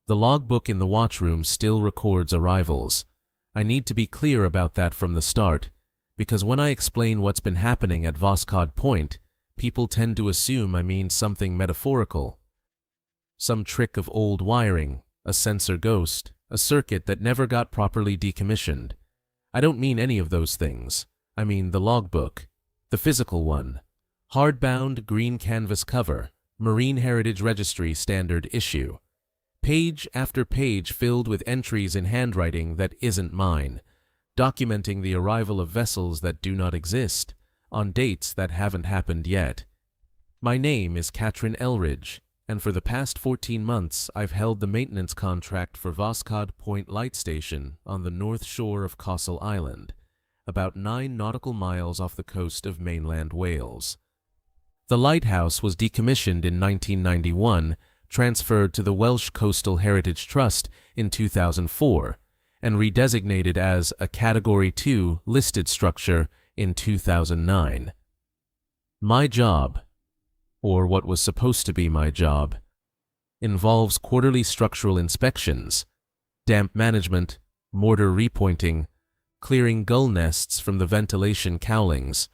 The logbook in the watchroom still records arrivals. I need to be clear about that from the start, because when I explain what's been happening at Voskhod Point, people tend to assume I mean something metaphorical. Some trick of old wiring, a sensor ghost, a circuit that never got properly decommissioned. I don't mean any of those things. I mean the logbook, the physical one. Hardbound green canvas cover, Marine Heritage Registry standard issue. Page after page filled with entries in handwriting that isn't mine, documenting the arrival of vessels that do not exist, on dates that haven't happened yet. My name is Catrin Elridge, and for the past 14 months I've held the maintenance contract for Voskhod Point Light Station on the north shore of Castle Island, about 9 nautical miles off the coast of mainland Wales. The lighthouse was decommissioned in 1991, transferred to the Welsh Coastal Heritage Trust in 2004, and redesignated as a Category 2 listed structure in 2009. My job, or what was supposed to be my job, involves quarterly structural inspections, damp management, mortar repointing, clearing gull nests from the ventilation cowlings,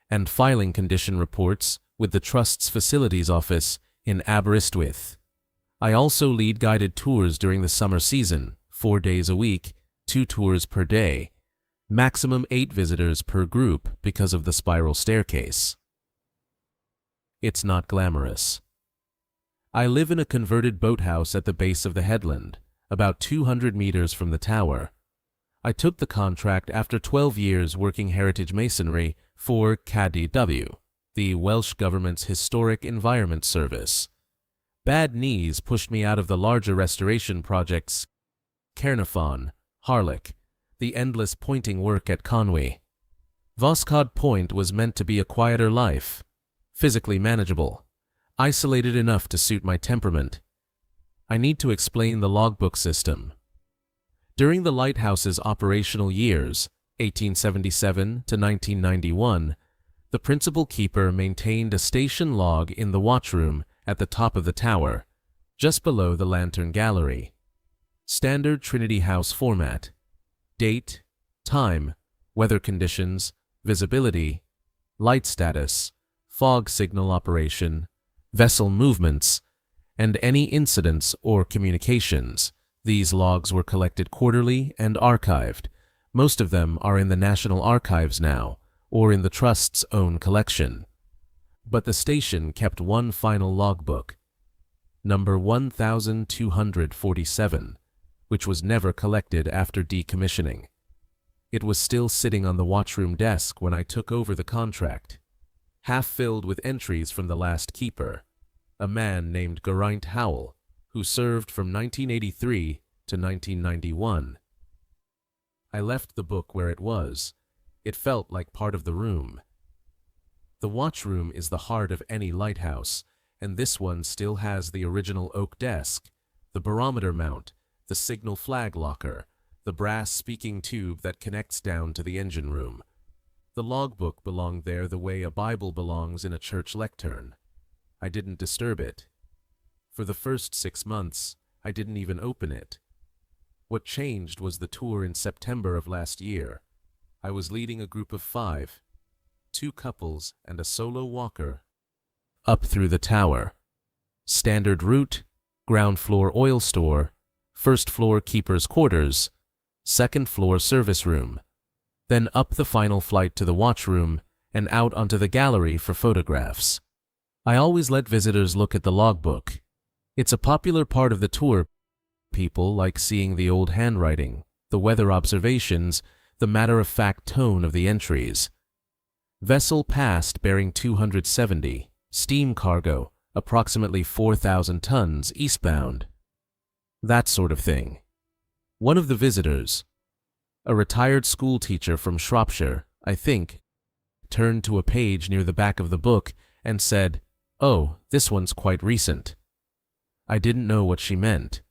and filing condition reports with the Trust's facilities office in Aberystwyth. I also lead guided tours during the summer season, 4 days a week, 2 tours per day, maximum 8 visitors per group because of the spiral staircase. It's not glamorous. I live in a converted boathouse at the base of the headland, about 200 meters from the tower. I took the contract after 12 years working heritage masonry for KDW, the Welsh Government's Historic Environment Service. Bad knees pushed me out of the larger restoration projects, Caernarfon, Harlech, the endless pointing work at Conwy. Voskhod Point was meant to be a quieter life, physically manageable, isolated enough to suit my temperament. I need to explain the logbook system. During the lighthouse's operational years, 1877 to 1991, the principal keeper maintained a station log in the watchroom at the top of the tower, just below the lantern gallery. Standard Trinity House format: date, time, weather conditions, visibility, light status, fog signal operation, vessel movements, and any incidents or communications. These logs were collected quarterly and archived. Most of them are in the National Archives now, or in the Trust's own collection. But the station kept one final logbook, number 1247, which was never collected after decommissioning. It was still sitting on the watchroom desk when I took over the contract, half filled with entries from the last keeper, a man named Geraint Howell, who served from 1983 to 1991. I left the book where it was. It felt like part of the room. The watchroom is the heart of any lighthouse, and this one still has the original oak desk, the barometer mount, the signal flag locker, the brass speaking tube that connects down to the engine room. The logbook belonged there the way a Bible belongs in a church lectern. I didn't disturb it. For the first 6 months, I didn't even open it. What changed was the tour in September of last year. I was leading a group of 5, 2 couples and a solo walker, up through the tower. Standard route: ground floor oil store, first floor keeper's quarters, second floor service room, then up the final flight to the watchroom and out onto the gallery for photographs. I always let visitors look at the logbook. It's a popular part of the tour. People like seeing the old handwriting, the weather observations, the matter-of-fact tone of the entries. Vessel passed bearing 270, steam cargo, approximately 4,000 tons eastbound. That sort of thing. One of the visitors, a retired school teacher from Shropshire, I think, turned to a page near the back of the book and said, "Oh, this one's quite recent." I didn't know what she meant.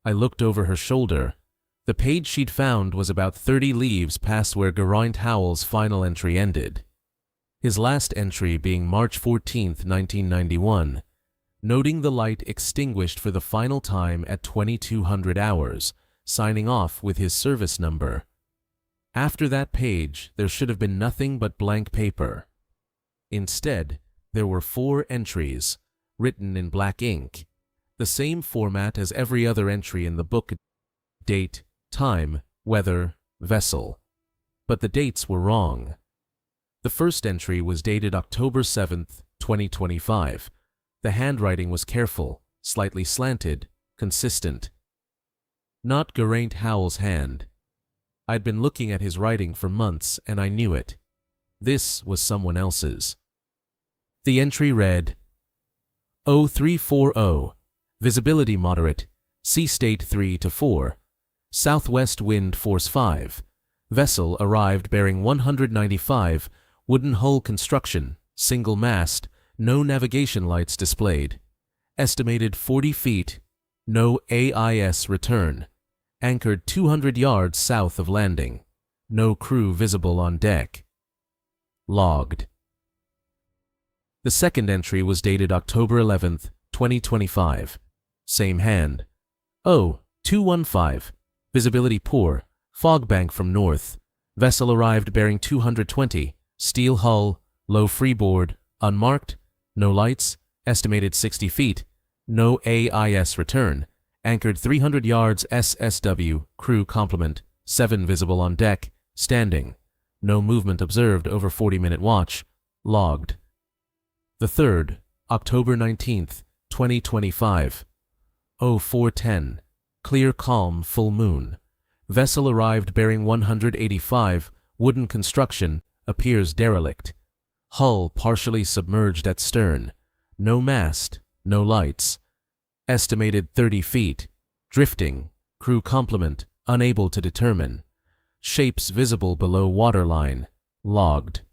I looked over her shoulder. The page she'd found was about 30 leaves past where Geraint Howell's final entry ended. His last entry being March 14, 1991. noting the light extinguished for the final time at 2200 hours, signing off with his service number. After that page, there should have been nothing but blank paper. Instead, there were 4 entries, written in black ink, the same format as every other entry in the book: date, time, weather, vessel. But the dates were wrong. The first entry was dated October 7th, 2025. The handwriting was careful, slightly slanted, consistent. Not Geraint Howell's hand. I'd been looking at his writing for months and I knew it. This was someone else's. The entry read, 0340, visibility moderate, sea state 3 to 4, southwest wind force 5, vessel arrived bearing 195, wooden hull construction, single mast, no navigation lights displayed, estimated 40 feet, no AIS return, anchored 200 yards south of landing, no crew visible on deck. Logged. The second entry was dated October 11th, 2025. Same hand. 215. Visibility poor. Fog bank from north. Vessel arrived bearing 220. Steel hull. Low freeboard. Unmarked. No lights. Estimated 60 feet. No AIS return. Anchored 300 yards SSW. Crew complement. 7 visible on deck. Standing. No movement observed over 40-minute watch. Logged. The third, October 19th, 2025. 0410. Clear calm full moon. Vessel arrived bearing 185, wooden construction, appears derelict. Hull partially submerged at stern. No mast, no lights. Estimated 30 feet. Drifting. Crew complement, unable to determine. Shapes visible below waterline. Logged.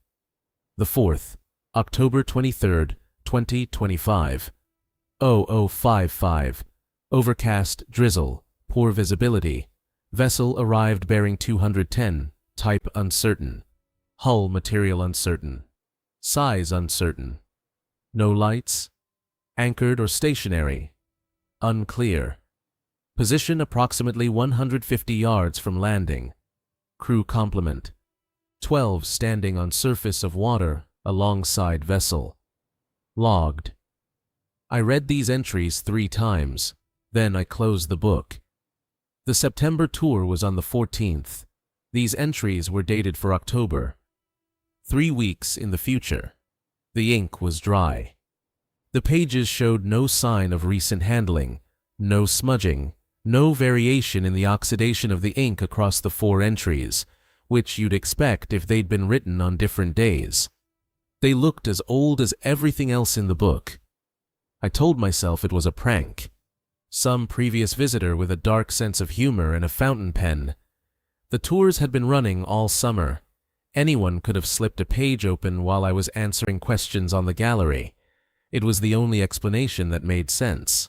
The fourth, October 23rd, 2025. 0055. Overcast, drizzle, poor visibility. Vessel arrived bearing 210, type uncertain. Hull material uncertain. Size uncertain. No lights. Anchored or stationary. Unclear. Position approximately 150 yards from landing. Crew complement. 12 standing on surface of water alongside vessel. Logged. I read these entries 3 times, then I closed the book. The September tour was on the 14th. These entries were dated for October. 3 weeks in the future. The ink was dry. The pages showed no sign of recent handling, no smudging, no variation in the oxidation of the ink across the 4 entries, which you'd expect if they'd been written on different days. They looked as old as everything else in the book. I told myself it was a prank. Some previous visitor with a dark sense of humor and a fountain pen. The tours had been running all summer. Anyone could have slipped a page open while I was answering questions on the gallery. It was the only explanation that made sense.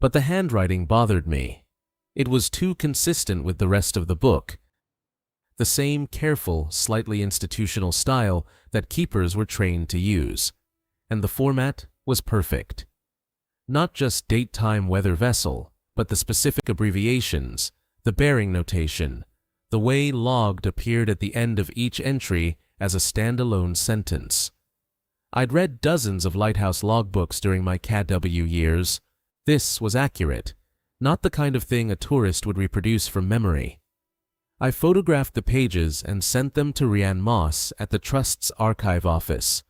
But the handwriting bothered me. It was too consistent with the rest of the book. The same careful, slightly institutional style that keepers were trained to use. And the format was perfect. Not just date, time, weather, vessel, but the specific abbreviations, the bearing notation, the way logged appeared at the end of each entry as a standalone sentence. I'd read dozens of Lighthouse logbooks during my KW years. This was accurate, not the kind of thing a tourist would reproduce from memory. I photographed the pages and sent them to Rhiann Moss at the Trust's archive office.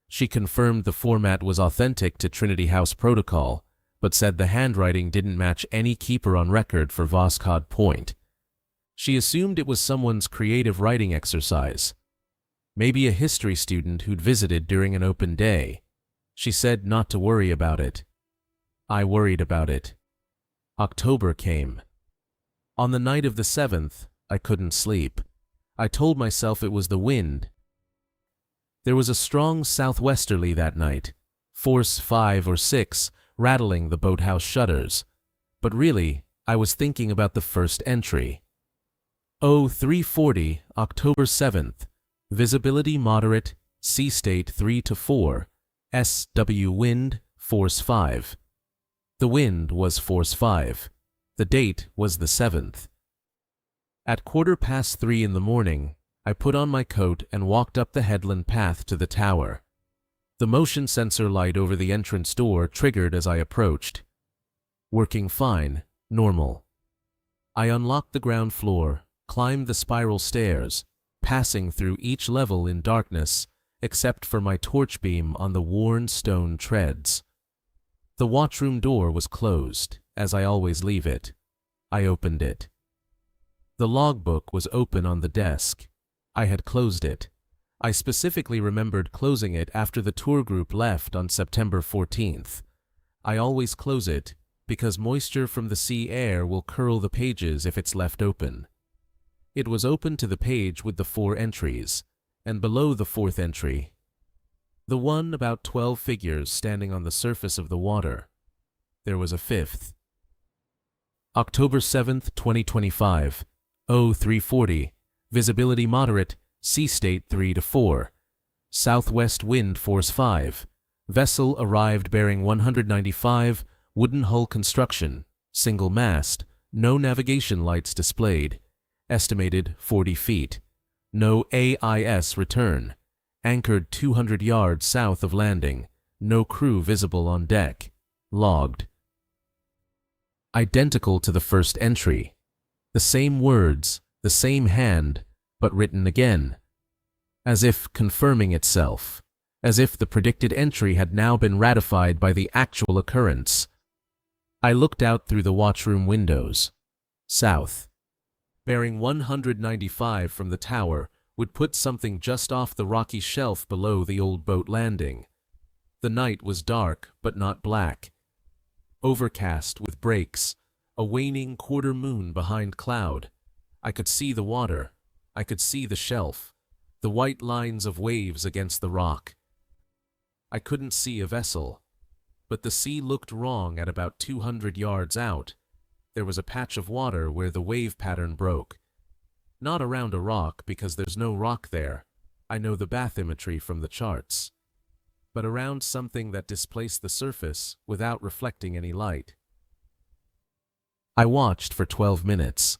She confirmed the format was authentic to Trinity House protocol, but said the handwriting didn't match any keeper on record for Voskhod Point. She assumed it was someone's creative writing exercise. Maybe a history student who'd visited during an open day. She said not to worry about it. I worried about it. October came. On the night of the 7th, I couldn't sleep. I told myself it was the wind. There was a strong southwesterly that night, force 5 or 6, rattling the boathouse shutters. But really, I was thinking about the first entry. 0340, October 7th. Visibility moderate, sea state 3 to 4, SW wind force 5. The wind was force 5. The date was the 7th. At 3:15 in the morning, I put on my coat and walked up the headland path to the tower. The motion sensor light over the entrance door triggered as I approached. Working fine, normal. I unlocked the ground floor, climbed the spiral stairs, passing through each level in darkness, except for my torch beam on the worn stone treads. The watchroom door was closed, as I always leave it. I opened it. The logbook was open on the desk. I had closed it. I specifically remembered closing it after the tour group left on September 14th. I always close it because moisture from the sea air will curl the pages if it's left open. It was open to the page with the 4 entries, and below the 4th entry, the one about 12 figures standing on the surface of the water, there was a 5th. October 7th, 2025, 0340, visibility moderate, sea state 3 to 4, southwest wind force 5, vessel arrived bearing 195, wooden hull construction, single mast, no navigation lights displayed, estimated 40 feet, no AIS return, anchored 200 yards south of landing, no crew visible on deck, logged. Identical to the first entry. The same words, the same hand, but written again. As if confirming itself. As if the predicted entry had now been ratified by the actual occurrence. I looked out through the watchroom windows. South. Bearing 195 from the tower would put something just off the rocky shelf below the old boat landing. The night was dark, but not black. Overcast with breaks, a waning quarter moon behind cloud. I could see the water. I could see the shelf, the white lines of waves against the rock. I couldn't see a vessel, but the sea looked wrong at about 200 yards out. There was a patch of water where the wave pattern broke. Not around a rock because there's no rock there. I know the bathymetry from the charts. But around something that displaced the surface without reflecting any light. I watched for 12 minutes.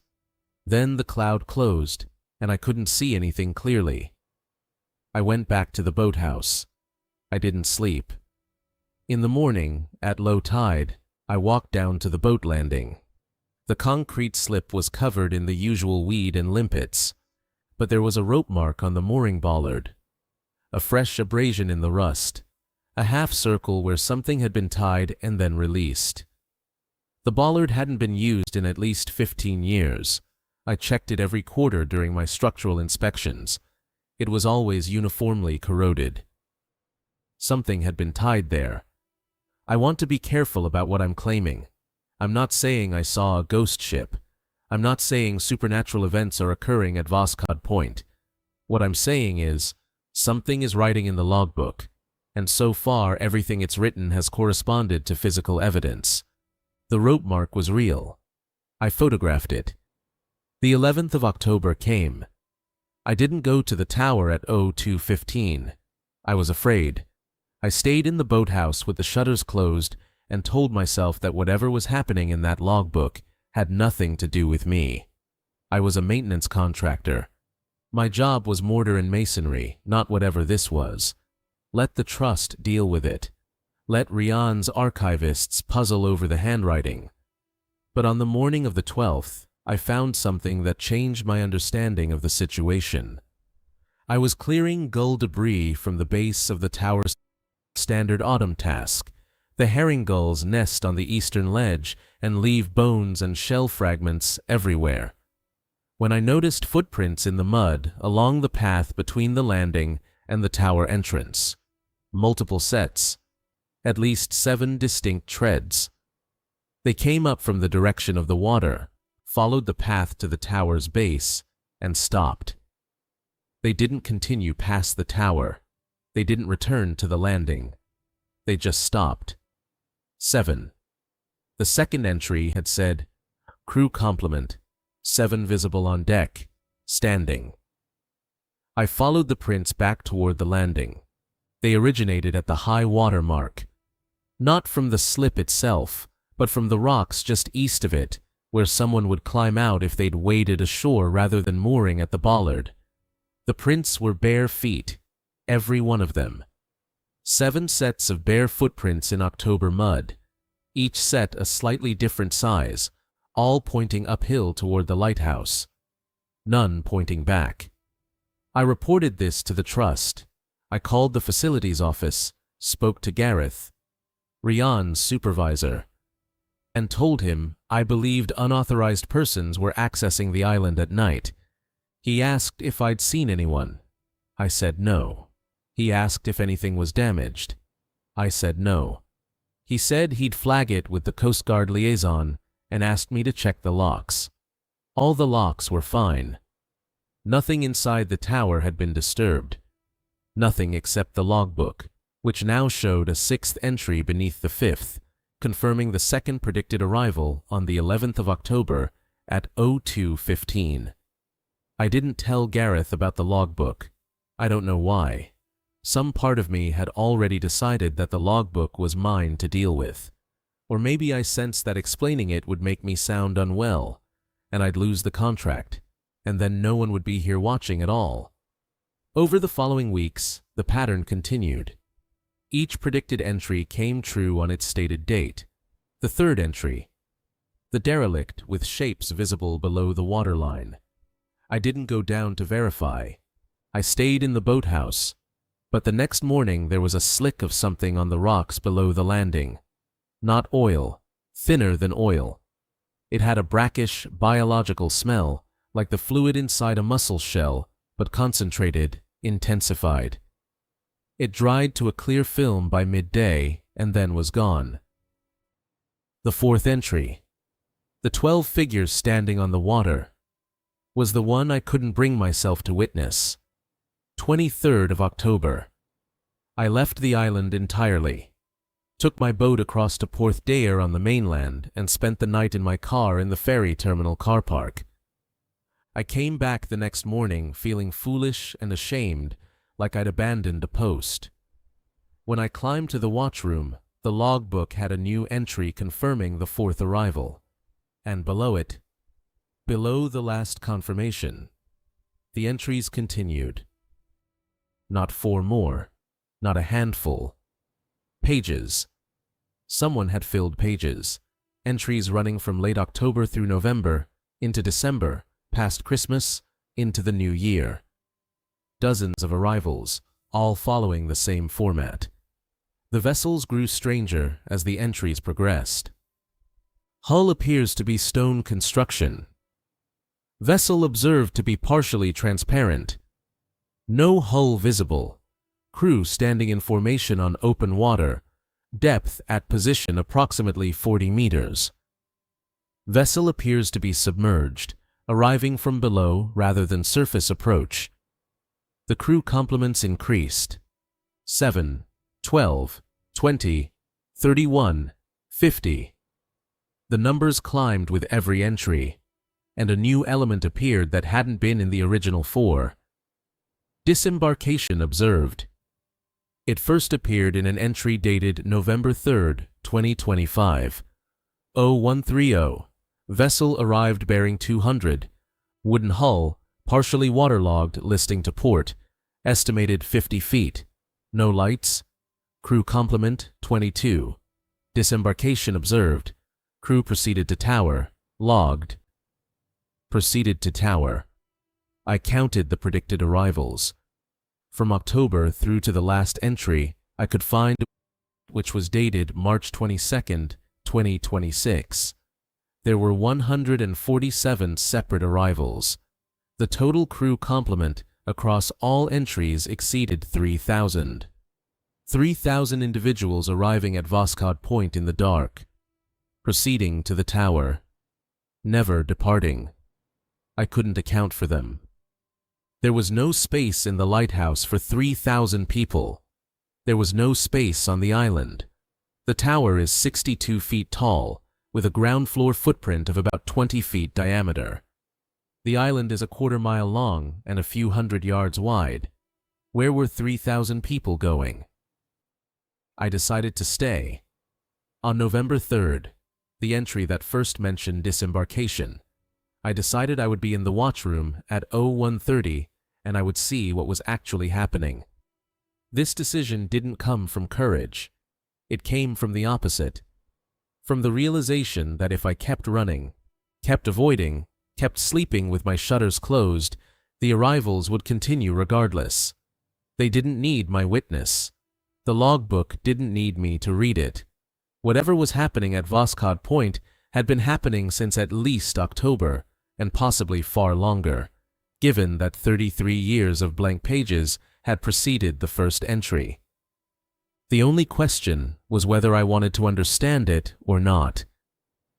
Then the cloud closed, and I couldn't see anything clearly. I went back to the boathouse. I didn't sleep. In the morning, at low tide, I walked down to the boat landing. The concrete slip was covered in the usual weed and limpets, but there was a rope mark on the mooring bollard, a fresh abrasion in the rust, a half circle where something had been tied and then released. The bollard hadn't been used in at least 15 years. I checked it every quarter during my structural inspections. It was always uniformly corroded. Something had been tied there. I want to be careful about what I'm claiming. I'm not saying I saw a ghost ship. I'm not saying supernatural events are occurring at Voskhod Point. What I'm saying is, something is writing in the logbook, and so far everything it's written has corresponded to physical evidence. The rope mark was real. I photographed it. The 11th of October came. I didn't go to the tower at 02:15. I was afraid. I stayed in the boathouse with the shutters closed and told myself that whatever was happening in that logbook had nothing to do with me. I was a maintenance contractor. My job was mortar and masonry, not whatever this was. Let the trust deal with it. Let Rian's archivists puzzle over the handwriting. But on the morning of the 12th, I found something that changed my understanding of the situation. I was clearing gull debris from the base of the tower's standard autumn task. The herring gulls nest on the eastern ledge and leave bones and shell fragments everywhere. When I noticed footprints in the mud along the path between the landing and the tower entrance. Multiple sets. At least 7 distinct treads. They came up from the direction of the water, followed the path to the tower's base, and stopped. They didn't continue past the tower. They didn't return to the landing. They just stopped. 7. The second entry had said, "Crew complement, 7 visible on deck, standing." I followed the prints back toward the landing. They originated at the high water mark. Not from the slip itself, but from the rocks just east of it, where someone would climb out if they'd waded ashore rather than mooring at the bollard. The prints were bare feet, every one of them. 7 sets of bare footprints in October mud, each set a slightly different size, all pointing uphill toward the lighthouse. None pointing back. I reported this to the trust. I called the facilities office, spoke to Gareth, Rian's supervisor, and told him I believed unauthorized persons were accessing the island at night. He asked if I'd seen anyone. I said no. He asked if anything was damaged. I said no. He said he'd flag it with the coastguard liaison and asked me to check the locks. All the locks were fine. Nothing inside the tower had been disturbed. Nothing except the logbook, which now showed a 6th entry beneath the 5th, confirming the second predicted arrival on the 11th of October at 02:15. I didn't tell Gareth about the logbook. I don't know why. Some part of me had already decided that the logbook was mine to deal with. Or maybe I sensed that explaining it would make me sound unwell, and I'd lose the contract, and then no one would be here watching at all. Over the following weeks, the pattern continued. Each predicted entry came true on its stated date. The 3rd entry, the derelict with shapes visible below the waterline. I didn't go down to verify. I stayed in the boathouse, but the next morning there was a slick of something on the rocks below the landing. Not oil, thinner than oil. It had a brackish, biological smell, like the fluid inside a mussel shell, but concentrated, intensified. It dried to a clear film by midday and then was gone. The 4th entry, the 12 figures standing on the water, was the one I couldn't bring myself to witness. 23rd of October. I left the island entirely, took my boat across to Porthdair on the mainland and spent the night in my car in the ferry terminal car park. I came back the next morning feeling foolish and ashamed, like I'd abandoned a post. When I climbed to the watchroom, the logbook had a new entry confirming the 4th arrival, and below it, below the last confirmation, the entries continued. Not 4 more, not a handful. Pages. Someone had filled pages, entries running from late October through November, into December, past Christmas, into the new year. Dozens of arrivals, all following the same format. The vessels grew stranger as the entries progressed. Hull appears to be stone construction. Vessel observed to be partially transparent. No hull visible. Crew standing in formation on open water. Depth at position approximately 40 meters. Vessel appears to be submerged, arriving from below rather than surface approach. The crew complements increased. 7, 12, 20, 31, 50. The numbers climbed with every entry, and a new element appeared that hadn't been in the original 4. Disembarkation observed. It first appeared in an entry dated November 3, 2025. 0130. Vessel arrived bearing 200. Wooden hull, partially waterlogged, listing to port. Estimated 50 feet. No lights. Crew complement 22. Disembarkation observed. Crew proceeded to tower. Logged. Proceeded to tower. I counted the predicted arrivals. From October through to the last entry, I could find, which was dated March 22, 2026. There were 147 separate arrivals. The total crew complement across all entries exceeded 3,000. 3,000 individuals arriving at Voskhod Point in the dark, proceeding to the tower, never departing. I couldn't account for them. There was no space in the lighthouse for 3,000 people. There was no space on the island. The tower is 62 feet tall, with a ground floor footprint of about 20 feet diameter. The island is a quarter-mile long and a few hundred yards wide. Where were 3,000 people going? I decided to stay. On November 3rd, the entry that first mentioned disembarkation, I decided I would be in the watchroom at 01:30 and I would see what was actually happening. This decision didn't come from courage. It came from the opposite. From the realization that if I kept running, kept avoiding, kept sleeping with my shutters closed, the arrivals would continue regardless. They didn't need my witness. The logbook didn't need me to read it. Whatever was happening at Voskhod Point had been happening since at least October, and possibly far longer, given that 33 years of blank pages had preceded the first entry. The only question was whether I wanted to understand it or not.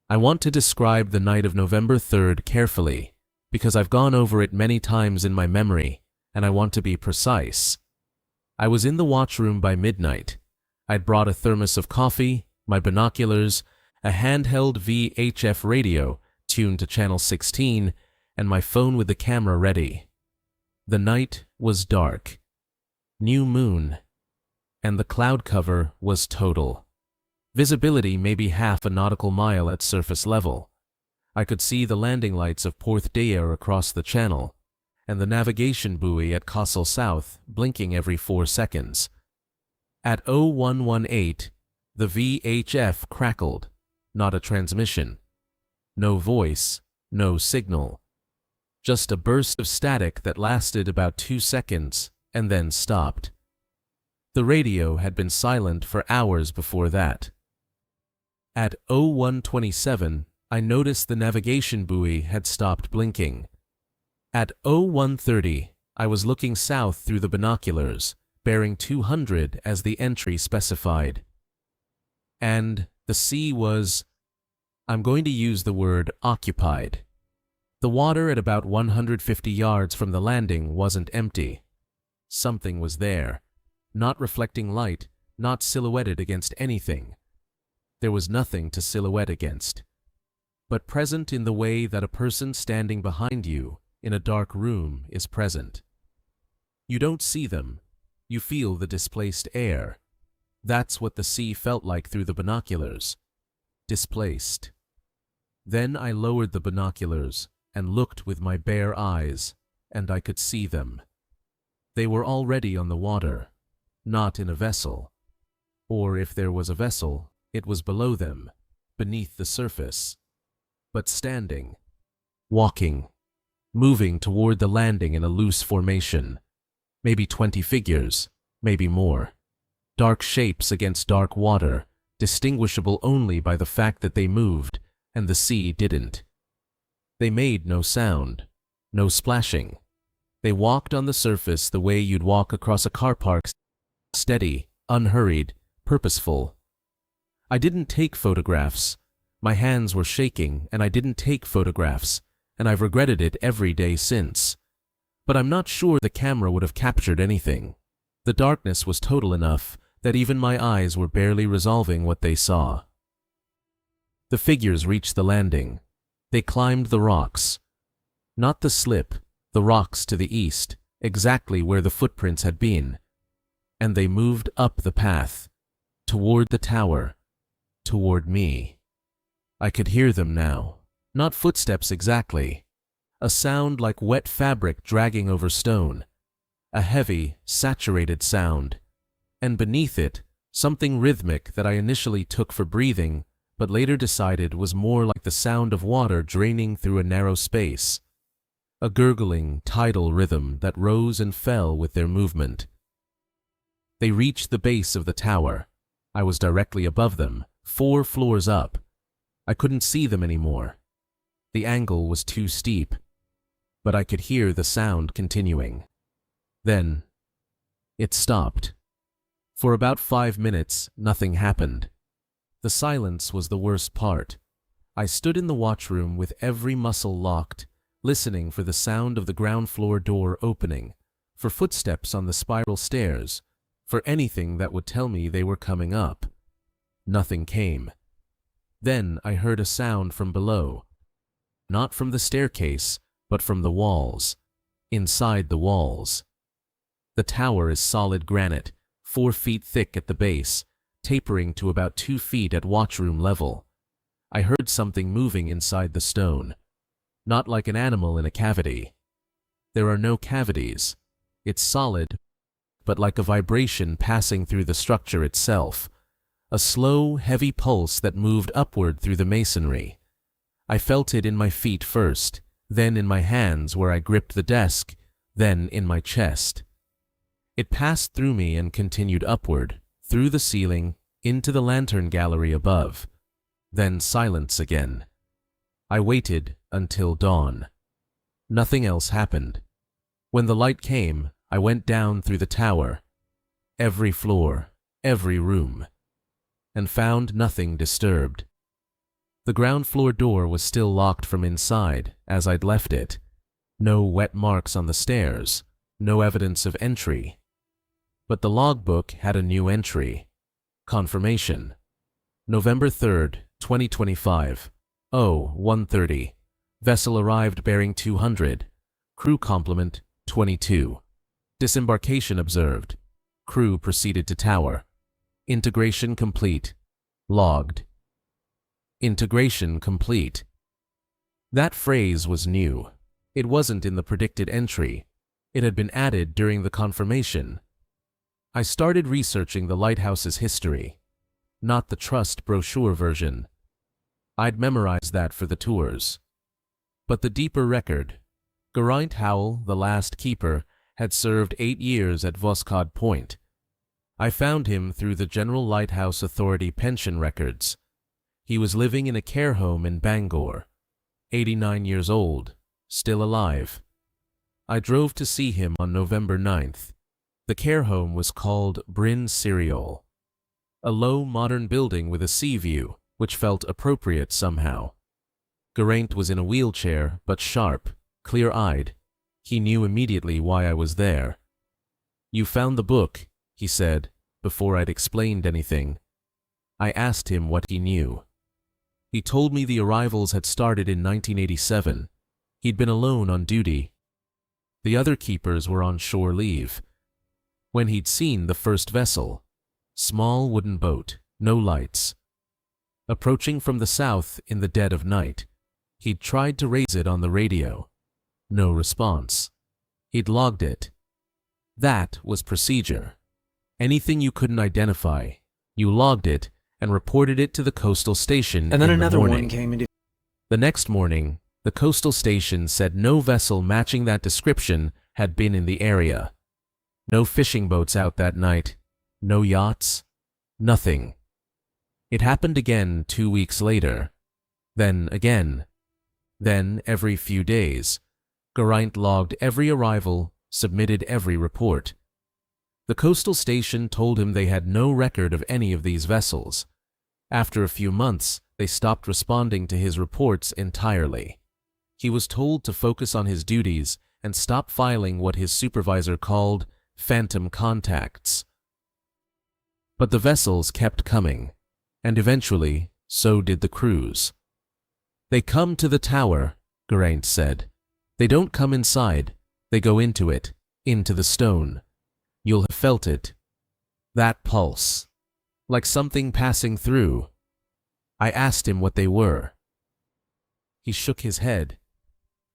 I want to describe the night of November 3rd carefully, because I've gone over it many times in my memory, and I want to be precise. I was in the watchroom by midnight. I'd brought a thermos of coffee, my binoculars, a handheld VHF radio tuned to channel 16, and my phone with the camera ready. The night was dark. New moon. And the cloud cover was total. Visibility maybe half a nautical mile at surface level. I could see the landing lights of Porthdaer across the channel, and the navigation buoy at Castle South blinking every 4 seconds. At 0118, the VHF crackled. Not a transmission. No voice, no signal. Just a burst of static that lasted about 2 seconds and then stopped. The radio had been silent for hours before that. At 0127, I noticed the navigation buoy had stopped blinking. At 0130, I was looking south through the binoculars, bearing 200 as the entry specified. And the sea was, I'm going to use the word occupied. The water at about 150 yards from the landing wasn't empty. Something was there, not reflecting light, not silhouetted against anything. There was nothing to silhouette against, but present in the way that a person standing behind you in a dark room is present. You don't see them, you feel the displaced air. That's what the sea felt like through the binoculars. Displaced. Then I lowered the binoculars and looked with my bare eyes, and I could see them. They were already on the water, not in a vessel. Or if there was a vessel, it was below them, beneath the surface. But standing, walking, moving toward the landing in a loose formation. Maybe 20 figures, maybe more. Dark shapes against dark water, distinguishable only by the fact that they moved, and the sea didn't. They made no sound, no splashing. They walked on the surface the way you'd walk across a car park, steady, unhurried, purposeful. I didn't take photographs. My hands were shaking, and I didn't take photographs, and I've regretted it every day since. But I'm not sure the camera would have captured anything. The darkness was total enough that even my eyes were barely resolving what they saw. The figures reached the landing. They climbed the rocks. Not the slip, the rocks to the east, exactly where the footprints had been. And they moved up the path, toward the tower, toward me. I could hear them now. Not footsteps exactly. A sound like wet fabric dragging over stone. A heavy, saturated sound. And beneath it, something rhythmic that I initially took for breathing, but later decided was more like the sound of water draining through a narrow space. A gurgling, tidal rhythm that rose and fell with their movement. They reached the base of the tower. I was directly above them, 4 floors up. I couldn't see them anymore. The angle was too steep, but I could hear the sound continuing. Then, it stopped. For about 5 minutes, nothing happened. The silence was the worst part. I stood in the watchroom with every muscle locked, listening for the sound of the ground floor door opening, for footsteps on the spiral stairs, for anything that would tell me they were coming up. Nothing came. Then I heard a sound from below. Not from the staircase, but from the walls. Inside the walls. The tower is solid granite, 4 feet thick at the base, tapering to about 2 feet at watchroom level. I heard something moving inside the stone. Not like an animal in a cavity. There are no cavities. It's solid, but like a vibration passing through the structure itself. A slow, heavy pulse that moved upward through the masonry. I felt it in my feet first, then in my hands where I gripped the desk, then in my chest. It passed through me and continued upward, through the ceiling, into the lantern gallery above. Then silence again. I waited until dawn. Nothing else happened. When the light came, I went down through the tower, every floor, every room, and found nothing disturbed. The ground floor door was still locked from inside, as I'd left it. No wet marks on the stairs, no evidence of entry. But the logbook had a new entry. Confirmation. November 3rd, 2025. 01:30. Vessel arrived bearing 200. Crew complement 22. Disembarkation observed. Crew proceeded to tower. Integration complete. Logged. Integration complete. That phrase was new. It wasn't in the predicted entry. It had been added during the confirmation. I started researching the lighthouse's history. Not the trust brochure version. I'd memorized that for the tours. But the deeper record. Geraint Howell, the last keeper, had served 8 years at Voskhod Point. I found him through the General Lighthouse Authority pension records. He was living in a care home in Bangor, 89 years old, still alive. I drove to see him on November 9th. The care home was called Bryn Serial, a low modern building with a sea view, which felt appropriate somehow. Geraint was in a wheelchair, but sharp, clear-eyed. He knew immediately why I was there. "You found the book," he said, before I'd explained anything. I asked him what he knew. He told me the arrivals had started in 1987. He'd been alone on duty. The other keepers were on shore leave. When he'd seen the first vessel, small wooden boat, no lights, approaching from the south in the dead of night, he'd tried to raise it on the radio. No response. He'd logged it. That was procedure. Anything you couldn't identify, you logged it and reported it to the coastal station. And then in another the morning. one came into... The next morning, the coastal station said no vessel matching that description had been in the area. No fishing boats out that night. No yachts. Nothing. It happened again 2 weeks later. Then again. Then every few days. Geraint logged every arrival, submitted every report. The coastal station told him they had no record of any of these vessels. After a few months, they stopped responding to his reports entirely. He was told to focus on his duties and stop filing what his supervisor called phantom contacts. But the vessels kept coming, and eventually, so did the crews. "They come to the tower," Geraint said. "They don't come inside, they go into it, into the stone. You'll have felt it. That pulse. Like something passing through." I asked him what they were. He shook his head.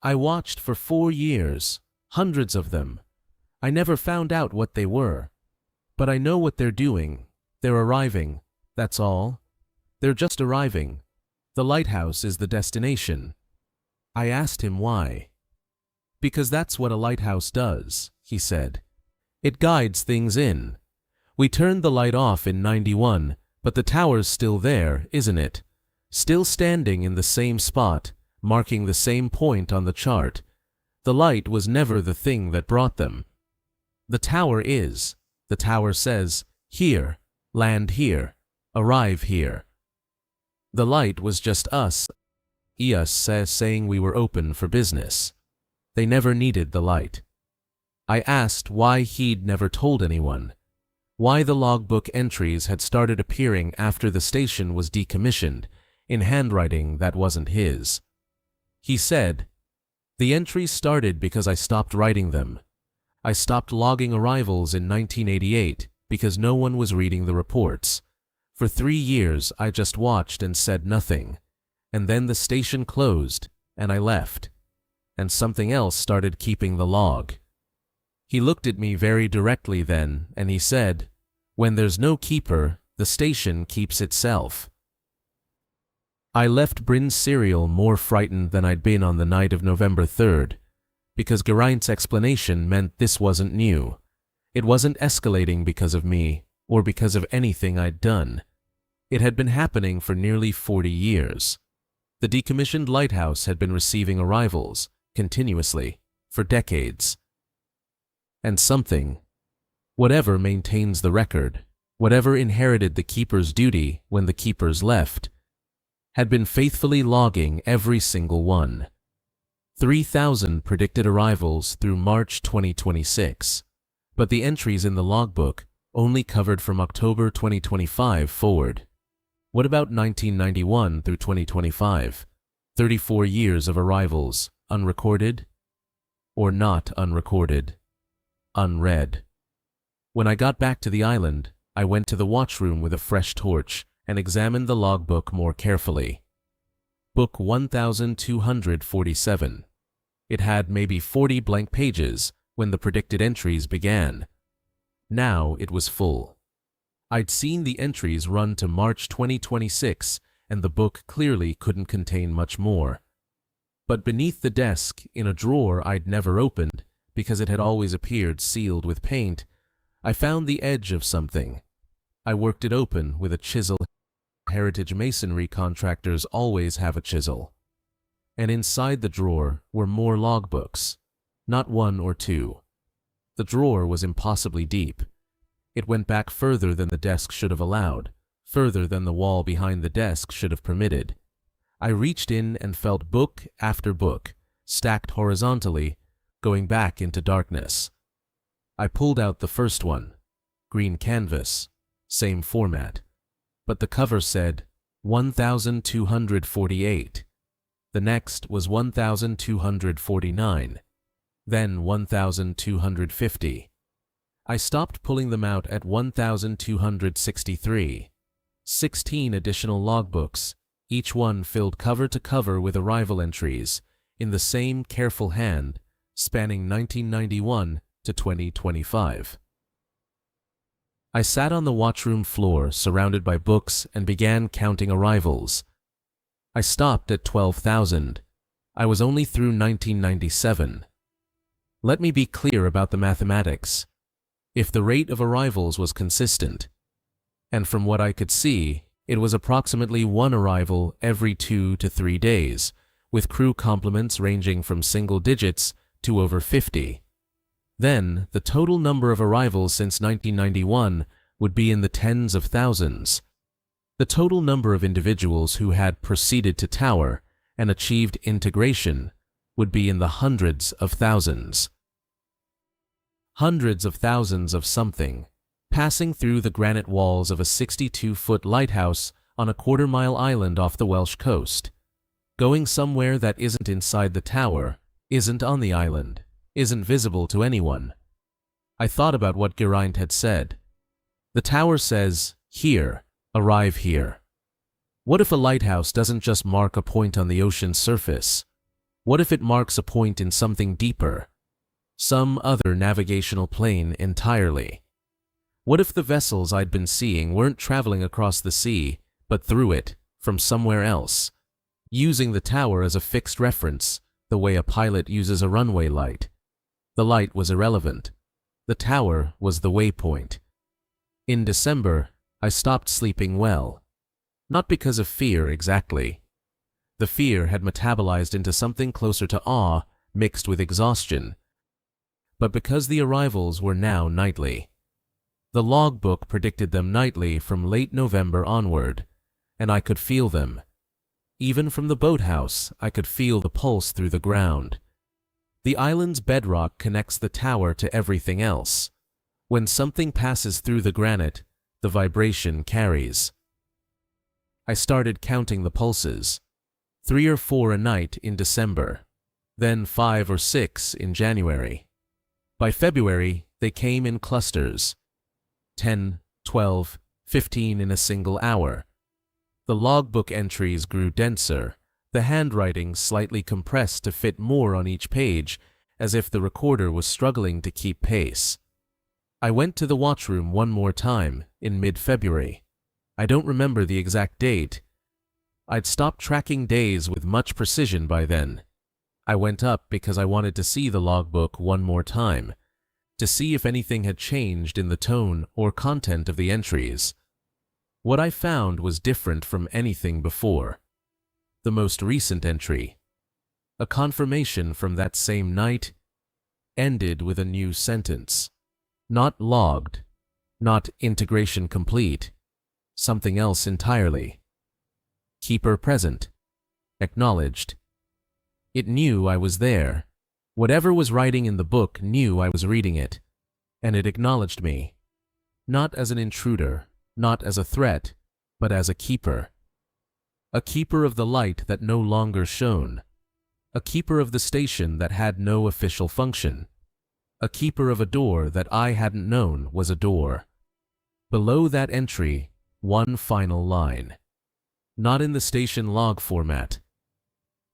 "I watched for 4 years, hundreds of them. I never found out what they were. But I know what they're doing. They're arriving, that's all. They're just arriving. The lighthouse is the destination." I asked him why. "Because that's what a lighthouse does," he said. "It guides things in. We turned the light off in 91, but the tower's still there, isn't it? Still standing in the same spot, marking the same point on the chart. The light was never the thing that brought them. The tower is. The tower says, here, land here, arrive here. The light was just us saying we were open for business. They never needed the light." I asked why he'd never told anyone, why the logbook entries had started appearing after the station was decommissioned, in handwriting that wasn't his. He said, "The entries started because I stopped writing them. I stopped logging arrivals in 1988 because no one was reading the reports. For 3 years I just watched and said nothing, and then the station closed, and I left, and something else started keeping the log. He looked at me very directly then, and he said, "When there's no keeper, the station keeps itself." I left Bryn's serial more frightened than I'd been on the night of November 3rd, because Geraint's explanation meant this wasn't new. It wasn't escalating because of me, or because of anything I'd done. It had been happening for nearly 40 years. The decommissioned lighthouse had been receiving arrivals, continuously, for decades. And something, whatever maintains the record, whatever inherited the keeper's duty when the keepers left, had been faithfully logging every single one. 3,000 predicted arrivals through March 2026, but the entries in the logbook only covered from October 2025 forward. What about 1991 through 2025? 34 years of arrivals, unrecorded? Or not unrecorded? Unread. When I got back to the island, I went to the watchroom with a fresh torch and examined the logbook more carefully. Book 1247. It had maybe 40 blank pages when the predicted entries began. Now it was full. I'd seen the entries run to March 2026, and the book clearly couldn't contain much more. But beneath the desk, in a drawer I'd never opened, because it had always appeared sealed with paint, I found the edge of something. I worked it open with a chisel. Heritage masonry contractors always have a chisel. And inside the drawer were more logbooks, not 1 or 2. The drawer was impossibly deep. It went back further than the desk should have allowed, further than the wall behind the desk should have permitted. I reached in and felt book after book, stacked horizontally, going back into darkness. I pulled out the first one, green canvas, same format, but the cover said 1248. The next was 1249, then 1250. I stopped pulling them out at 1263. 16 additional logbooks, each one filled cover to cover with arrival entries, in the same careful hand, spanning 1991 to 2025. I sat on the watchroom floor surrounded by books and began counting arrivals. I stopped at 12,000. I was only through 1997. Let me be clear about the mathematics. If the rate of arrivals was consistent, and from what I could see, it was approximately 1 arrival every 2 to 3 days, with crew complements ranging from single digits to over 50. Then, the total number of arrivals since 1991 would be in the tens of thousands. The total number of individuals who had proceeded to tower and achieved integration would be in the hundreds of thousands. Hundreds of thousands of something, passing through the granite walls of a 62-foot lighthouse on a quarter-mile island off the Welsh coast, going somewhere that isn't inside the tower, isn't on the island, isn't visible to anyone. I thought about what Geraint had said. The tower says, "Here, arrive here." What if a lighthouse doesn't just mark a point on the ocean's surface? What if it marks a point in something deeper? Some other navigational plane entirely? What if the vessels I'd been seeing weren't traveling across the sea, but through it, from somewhere else, using the tower as a fixed reference, the way a pilot uses a runway light? The light was irrelevant. The tower was the waypoint. In December, I stopped sleeping well. Not because of fear exactly. The fear had metabolized into something closer to awe mixed with exhaustion, but because the arrivals were now nightly. The logbook predicted them nightly from late November onward, and I could feel them. Even from the boathouse, I could feel the pulse through the ground. The island's bedrock connects the tower to everything else. When something passes through the granite, the vibration carries. I started counting the pulses. 3 or 4 a night in December, then 5 or 6 in January. By February, they came in clusters. 10, 12, 15 in a single hour. The logbook entries grew denser, the handwriting slightly compressed to fit more on each page, as if the recorder was struggling to keep pace. I went to the watchroom one more time, in mid-February. I don't remember the exact date. I'd stopped tracking days with much precision by then. I went up because I wanted to see the logbook one more time, to see if anything had changed in the tone or content of the entries. What I found was different from anything before. The most recent entry, a confirmation from that same night, ended with a new sentence. Not logged, not integration complete, something else entirely. Keeper present, acknowledged. It knew I was there. Whatever was writing in the book knew I was reading it, and it acknowledged me. Not as an intruder, not as a threat, but as a keeper. A keeper of the light that no longer shone. A keeper of the station that had no official function. A keeper of a door that I hadn't known was a door. Below that entry, one final line. Not in the station log format.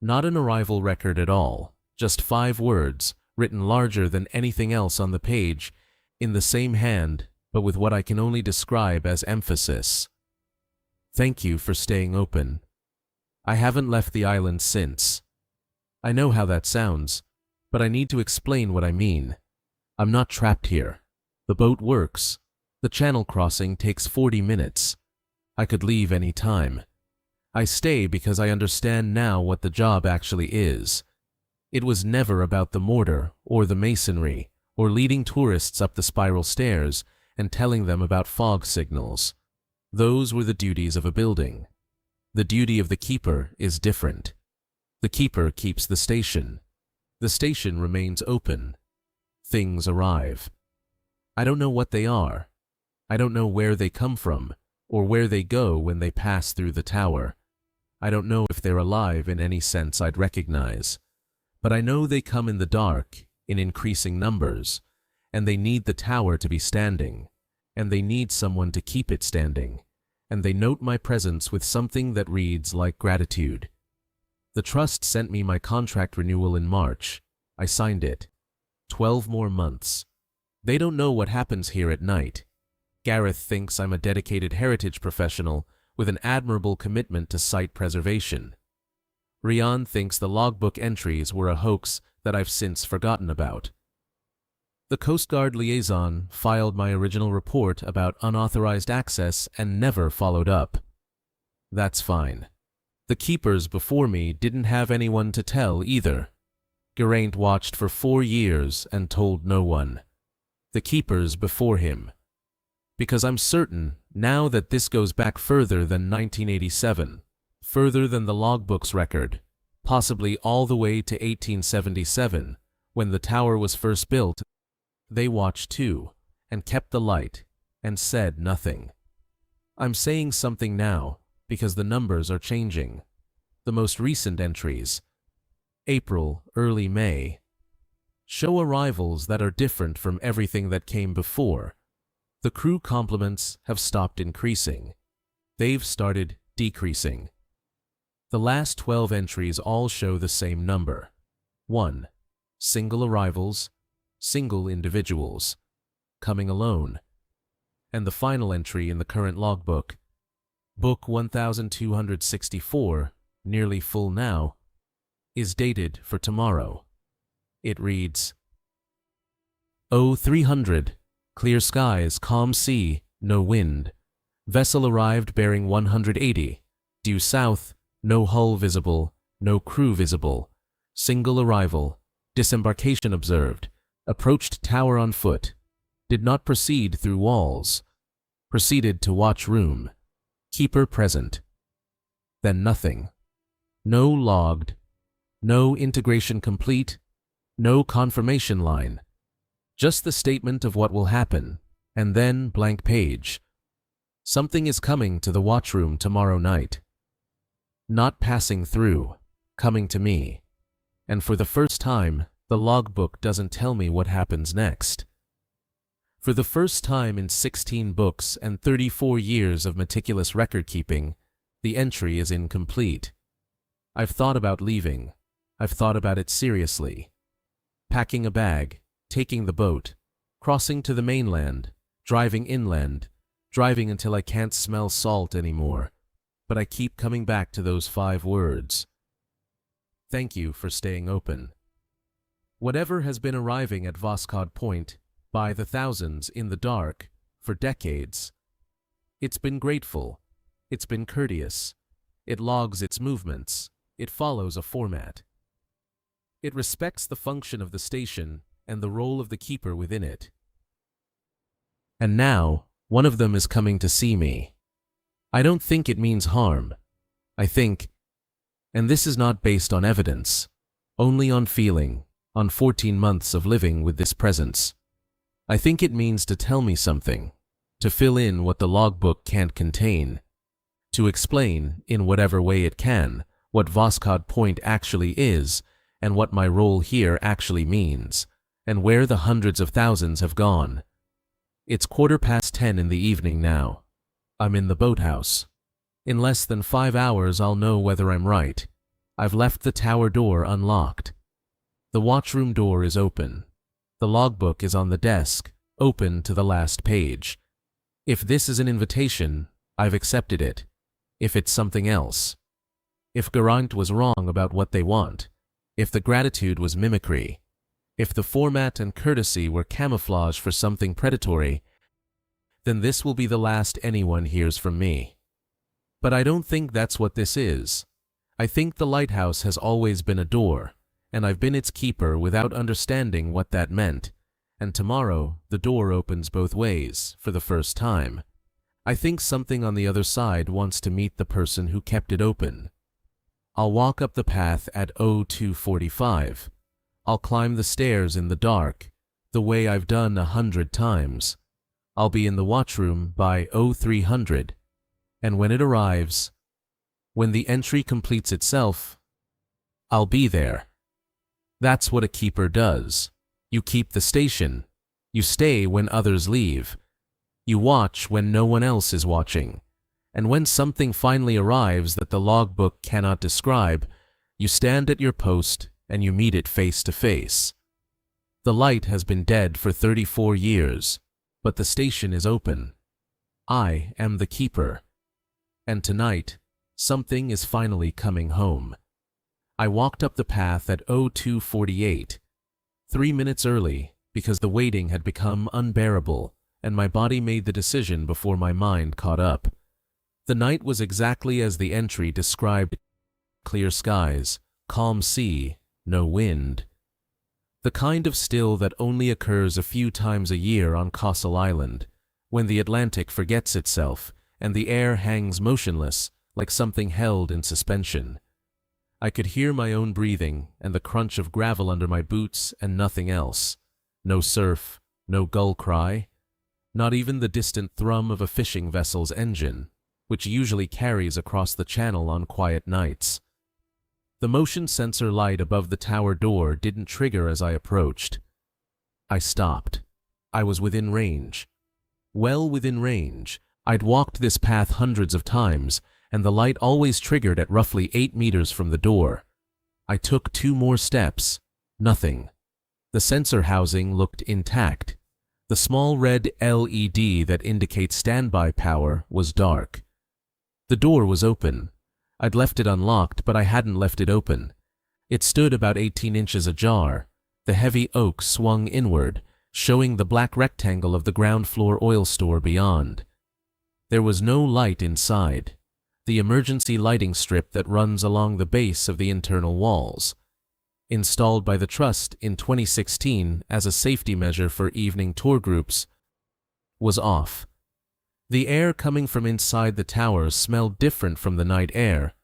Not an arrival record at all, just 5 words, written larger than anything else on the page, in the same hand, but with what I can only describe as emphasis. Thank you for staying open. I haven't left the island since. I know how that sounds, but I need to explain what I mean. I'm not trapped here. The boat works. The channel crossing takes 40 minutes. I could leave any time. I stay because I understand now what the job actually is. It was never about the mortar or the masonry or leading tourists up the spiral stairs and telling them about fog signals. Those were the duties of a building. The duty of the keeper is different. The keeper keeps the station. The station remains open. Things arrive. I don't know what they are. I don't know where they come from or where they go when they pass through the tower. I don't know if they're alive in any sense I'd recognize. But I know they come in the dark, in increasing numbers, and they need the tower to be standing, and they need someone to keep it standing, and they note my presence with something that reads like gratitude. The trust sent me my contract renewal in March. I signed it. 12 more months. They don't know what happens here at night. Gareth thinks I'm a dedicated heritage professional with an admirable commitment to site preservation. Rian thinks the logbook entries were a hoax that I've since forgotten about. The Coast Guard liaison filed my original report about unauthorized access and never followed up. That's fine. The keepers before me didn't have anyone to tell either. Geraint watched for 4 years and told no one. The keepers before him. Because I'm certain now that this goes back further than 1987, further than the logbook's record, possibly all the way to 1877, when the tower was first built. They watched too, and kept the light, and said nothing. I'm saying something now, because the numbers are changing. The most recent entries, April, early May, show arrivals that are different from everything that came before. The crew complements have stopped increasing. They've started decreasing. The last 12 entries all show the same number. 1. Single arrivals, single individuals, coming alone. And the final entry in the current logbook, Book 1264, nearly full now, is dated for tomorrow. It reads, 0300, clear skies, calm sea, no wind. Vessel arrived bearing 180, due south, no hull visible, no crew visible. Single arrival, disembarkation observed, approached tower on foot, did not proceed through walls, proceeded to watch room, keeper present. Then nothing. No logged, no integration complete, no confirmation line. Just the statement of what will happen, and then blank page. Something is coming to the watchroom tomorrow night. Not passing through, coming to me. And for the first time, the logbook doesn't tell me what happens next. For the first time in 16 books and 34 years of meticulous record-keeping, the entry is incomplete. I've thought about leaving. I've thought about it seriously. Packing a bag, taking the boat, crossing to the mainland, driving inland, driving until I can't smell salt anymore. But I keep coming back to those 5 words. Thank you for staying open. Whatever has been arriving at Voskhod Point, by the thousands in the dark, for decades, it's been grateful, it's been courteous, it logs its movements, it follows a format. It respects the function of the station and the role of the keeper within it. And now, one of them is coming to see me. I don't think it means harm. I think, and this is not based on evidence, only on feeling, on 14 months of living with this presence. I think it means to tell me something, to fill in what the logbook can't contain, to explain, in whatever way it can, what Voskhod Point actually is, and what my role here actually means, and where the hundreds of thousands have gone. It's 10:15 in the evening now. I'm in the boathouse. In less than 5 hours I'll know whether I'm right. I've left the tower door unlocked. The watchroom door is open. The logbook is on the desk, open to the last page. If this is an invitation, I've accepted it. If it's something else. If Geraint was wrong about what they want. If the gratitude was mimicry. If the format and courtesy were camouflage for something predatory, then this will be the last anyone hears from me. But I don't think that's what this is. I think the lighthouse has always been a door, and I've been its keeper without understanding what that meant, and tomorrow the door opens both ways, for the first time. I think something on the other side wants to meet the person who kept it open. I'll walk up the path at 02:45. I'll climb the stairs in the dark, the way I've done 100 times. I'll be in the watchroom by 0300, and when it arrives, when the entry completes itself, I'll be there. That's what a keeper does. You keep the station. You stay when others leave. You watch when no one else is watching. And when something finally arrives that the logbook cannot describe, you stand at your post and you meet it face to face. The light has been dead for 34 years, but the station is open. I am the keeper. And tonight, something is finally coming home. I walked up the path at 02:48, 3 minutes early, because the waiting had become unbearable, and my body made the decision before my mind caught up. The night was exactly as the entry described: clear skies, calm sea, no wind. The kind of still that only occurs a few times a year on Castle Island, when the Atlantic forgets itself and the air hangs motionless like something held in suspension. I could hear my own breathing and the crunch of gravel under my boots and nothing else. No surf, no gull cry, not even the distant thrum of a fishing vessel's engine, which usually carries across the channel on quiet nights. The motion sensor light above the tower door didn't trigger as I approached. I stopped. I was within range. Well within range. I'd walked this path hundreds of times, and the light always triggered at roughly 8 meters from the door. I took 2 more steps. Nothing. The sensor housing looked intact. The small red LED that indicates standby power was dark. The door was open. I'd left it unlocked, but I hadn't left it open. It stood about 18 inches ajar. The heavy oak swung inward, showing the black rectangle of the ground floor oil store beyond. There was no light inside. The emergency lighting strip that runs along the base of the internal walls, installed by the Trust in 2016 as a safety measure for evening tour groups, was off. The air coming from inside the tower smelled different from the night air,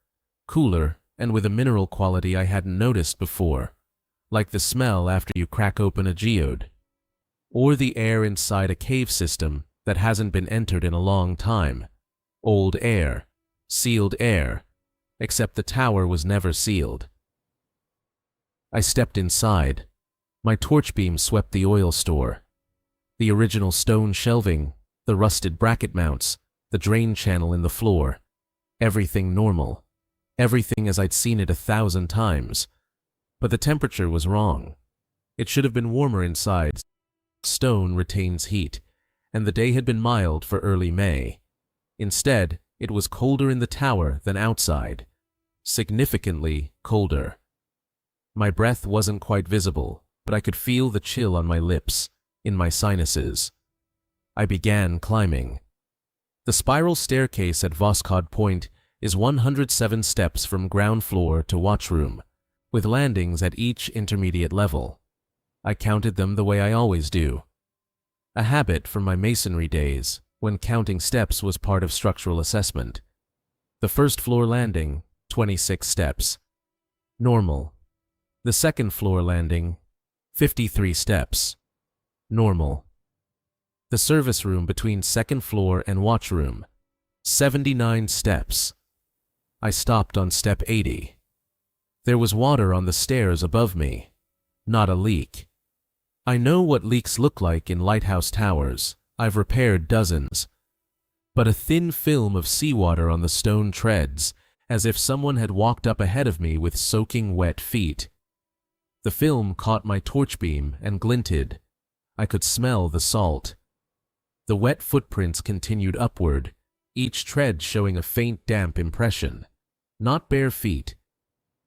cooler and with a mineral quality I hadn't noticed before, like the smell after you crack open a geode, or the air inside a cave system that hasn't been entered in a long time. Old air, sealed air, except the tower was never sealed. I stepped inside. My torch beam swept the oil store. The original stone shelving, the rusted bracket mounts, the drain channel in the floor. Everything normal. Everything as I'd seen it 1,000 times. But the temperature was wrong. It should have been warmer inside. Stone retains heat, and the day had been mild for early May. Instead, it was colder in the tower than outside. Significantly colder. My breath wasn't quite visible, but I could feel the chill on my lips, in my sinuses. I began climbing. The spiral staircase at Voskhod Point is 107 steps from ground floor to watchroom, with landings at each intermediate level. I counted them the way I always do. A habit from my masonry days, when counting steps was part of structural assessment. The first floor landing, 26 steps. Normal. The second floor landing, 53 steps. Normal. The service room between second floor and watchroom, 79 steps. I stopped on step 80. There was water on the stairs above me, not a leak. I know what leaks look like in lighthouse towers. I've repaired dozens. But a thin film of seawater on the stone treads, as if someone had walked up ahead of me with soaking wet feet. The film caught my torch beam and glinted. I could smell the salt. The wet footprints continued upward, each tread showing a faint damp impression. Not bare feet.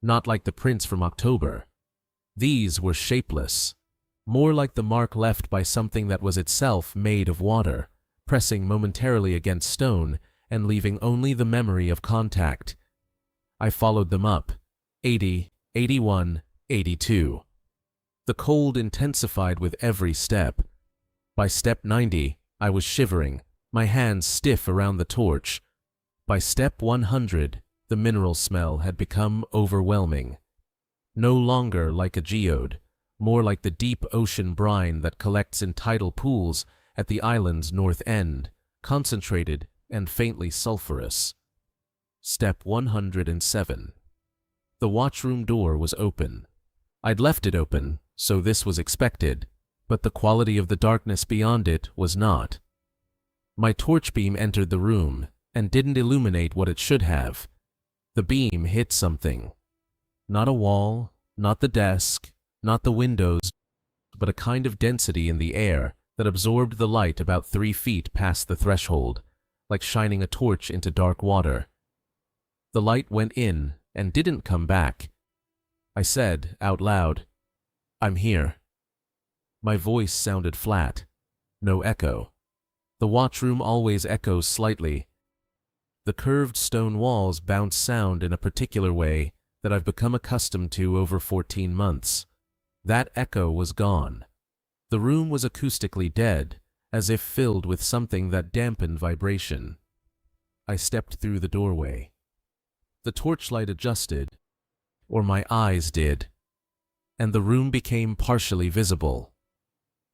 Not like the prints from October. These were shapeless. More like the mark left by something that was itself made of water, pressing momentarily against stone and leaving only the memory of contact. I followed them up. 80, 81, 82. The cold intensified with every step. By step 90, I was shivering, my hands stiff around the torch. By step 100, the mineral smell had become overwhelming. No longer like a geode, more like the deep ocean brine that collects in tidal pools at the island's north end, concentrated and faintly sulfurous. Step 107. The watchroom door was open. I'd left it open, so this was expected, but the quality of the darkness beyond it was not. My torch beam entered the room and didn't illuminate what it should have. The beam hit something. Not a wall, not the desk, not the windows, but a kind of density in the air that absorbed the light about 3 feet past the threshold, like shining a torch into dark water. The light went in and didn't come back. I said, out loud, "I'm here." My voice sounded flat. No echo. The watchroom always echoes slightly. The curved stone walls bounce sound in a particular way that I've become accustomed to over 14 months. That echo was gone. The room was acoustically dead, as if filled with something that dampened vibration. I stepped through the doorway. The torchlight adjusted, or my eyes did, and the room became partially visible.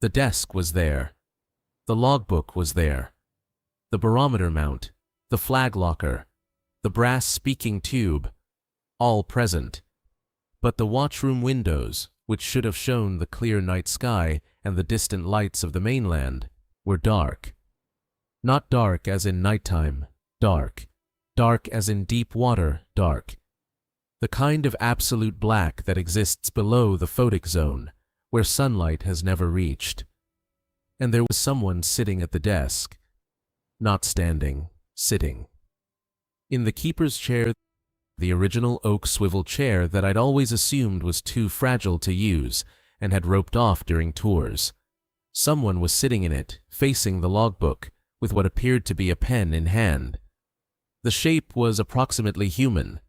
The desk was there. The logbook was there. The barometer mount, the flag locker, the brass speaking tube, all present. But the watchroom windows, which should have shown the clear night sky and the distant lights of the mainland, were dark. Not dark as in nighttime, dark. Dark as in deep water, dark. The kind of absolute black that exists below the photic zone, where sunlight has never reached. And there was someone sitting at the desk. Not standing, sitting. In the keeper's chair, the original oak swivel chair that I'd always assumed was too fragile to use and had roped off during tours. Someone was sitting in it, facing the logbook, with what appeared to be a pen in hand. The shape was approximately human.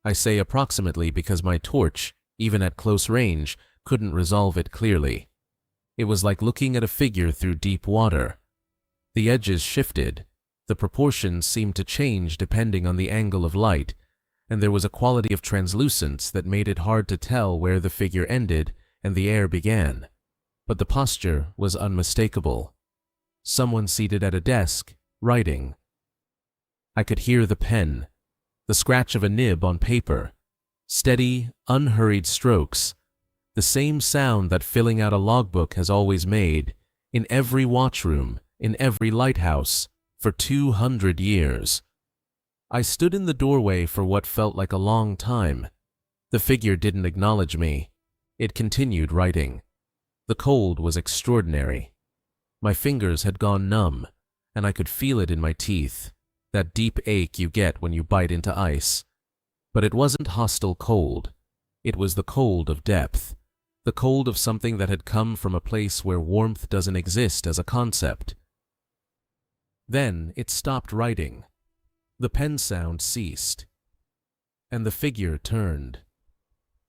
I say approximately because my torch, even at close range, couldn't resolve it clearly. It was like looking at a figure through deep water. The edges shifted, the proportions seemed to change depending on the angle of light, and there was a quality of translucence that made it hard to tell where the figure ended and the air began. But the posture was unmistakable. Someone seated at a desk, writing. I could hear the pen, the scratch of a nib on paper, steady, unhurried strokes, the same sound that filling out a logbook has always made, in every watchroom, in every lighthouse, for 200 years. I stood in the doorway for what felt like a long time. The figure didn't acknowledge me. It continued writing. The cold was extraordinary. My fingers had gone numb, and I could feel it in my teeth, that deep ache you get when you bite into ice. But it wasn't hostile cold. It was the cold of depth, the cold of something that had come from a place where warmth doesn't exist as a concept. Then it stopped writing. The pen sound ceased, and the figure turned.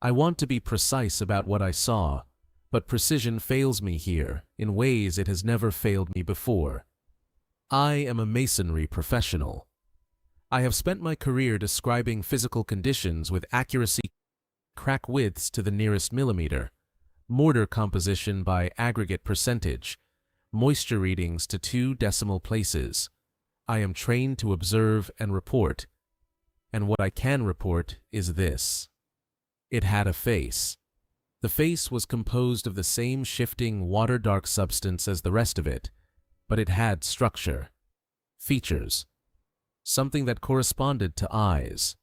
I want to be precise about what I saw, but precision fails me here in ways it has never failed me before. I am a masonry professional. I have spent my career describing physical conditions with accuracy, crack widths to the nearest millimeter, mortar composition by aggregate percentage, moisture readings to 2 decimal places. I am trained to observe and report, and what I can report is this. It had a face. The face was composed of the same shifting water-dark substance as the rest of it, but it had structure, features, something that corresponded to eyes.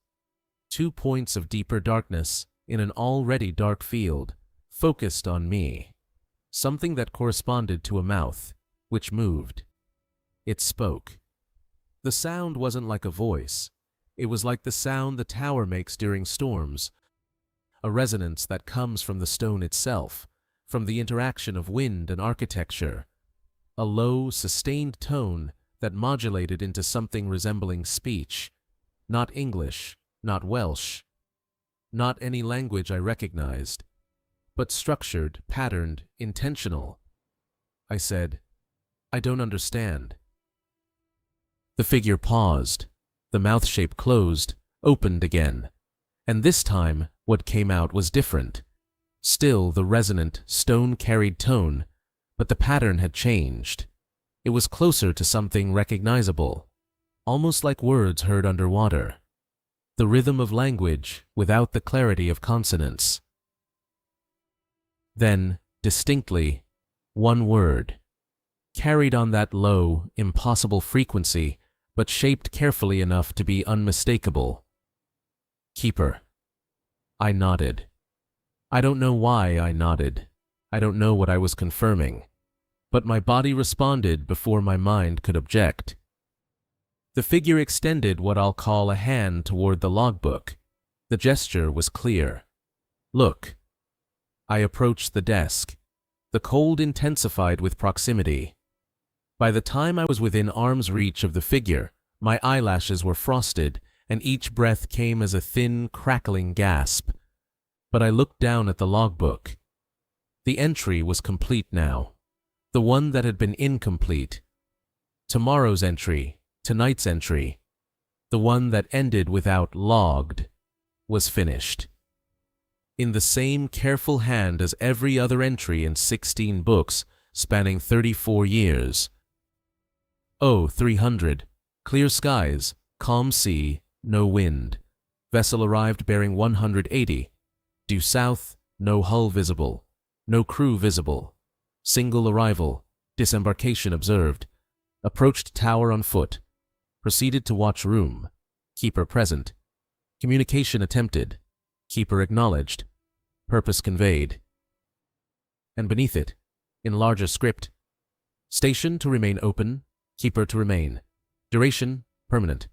2 points of deeper darkness in an already dark field, focused on me. Something that corresponded to a mouth, which moved. It spoke. The sound wasn't like a voice. It was like the sound the tower makes during storms, a resonance that comes from the stone itself, from the interaction of wind and architecture. A low, sustained tone that modulated into something resembling speech. Not English, not Welsh, not any language I recognized, but structured, patterned, intentional. I said, "I don't understand." The figure paused. The mouth shape closed, opened again. And this time, what came out was different. Still the resonant, stone-carried tone, but the pattern had changed. It was closer to something recognizable, almost like words heard underwater. The rhythm of language without the clarity of consonants. Then, distinctly, one word, carried on that low, impossible frequency, but shaped carefully enough to be unmistakable. Keeper. I nodded. I don't know why I nodded. I don't know what I was confirming. But my body responded before my mind could object. The figure extended what I'll call a hand toward the logbook. The gesture was clear. Look. I approached the desk. The cold intensified with proximity. By the time I was within arm's reach of the figure, my eyelashes were frosted, and each breath came as a thin, crackling gasp. But I looked down at the logbook. The entry was complete now. The one that had been incomplete. Tomorrow's entry, tonight's entry, the one that ended without logged, was finished. In the same careful hand as every other entry in 16 books spanning 34 years. 0300, clear skies, calm sea, no wind. Vessel arrived bearing 180. Due south, no hull visible, no crew visible. Single arrival, disembarkation observed. Approached tower on foot. Proceeded to watch room. Keeper present. Communication attempted. Keeper acknowledged. Purpose conveyed. And beneath it, in larger script, station to remain open, keeper to remain. Duration, permanent.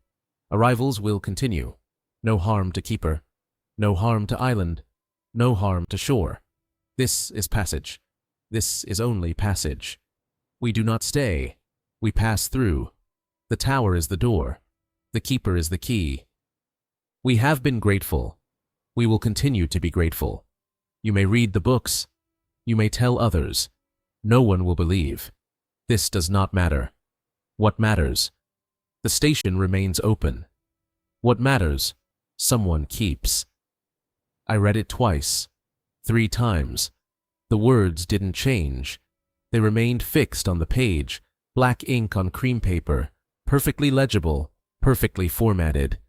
Arrivals will continue. No harm to keeper. No harm to island. No harm to shore. This is passage. This is only passage. We do not stay. We pass through. The tower is the door. The keeper is the key. We have been grateful. We will continue to be grateful. You may read the books. You may tell others. No one will believe. This does not matter. What matters? The station remains open. What matters? Someone keeps. I read it twice, 3 times. The words didn't change. They remained fixed on the page, black ink on cream paper, perfectly legible, perfectly formatted.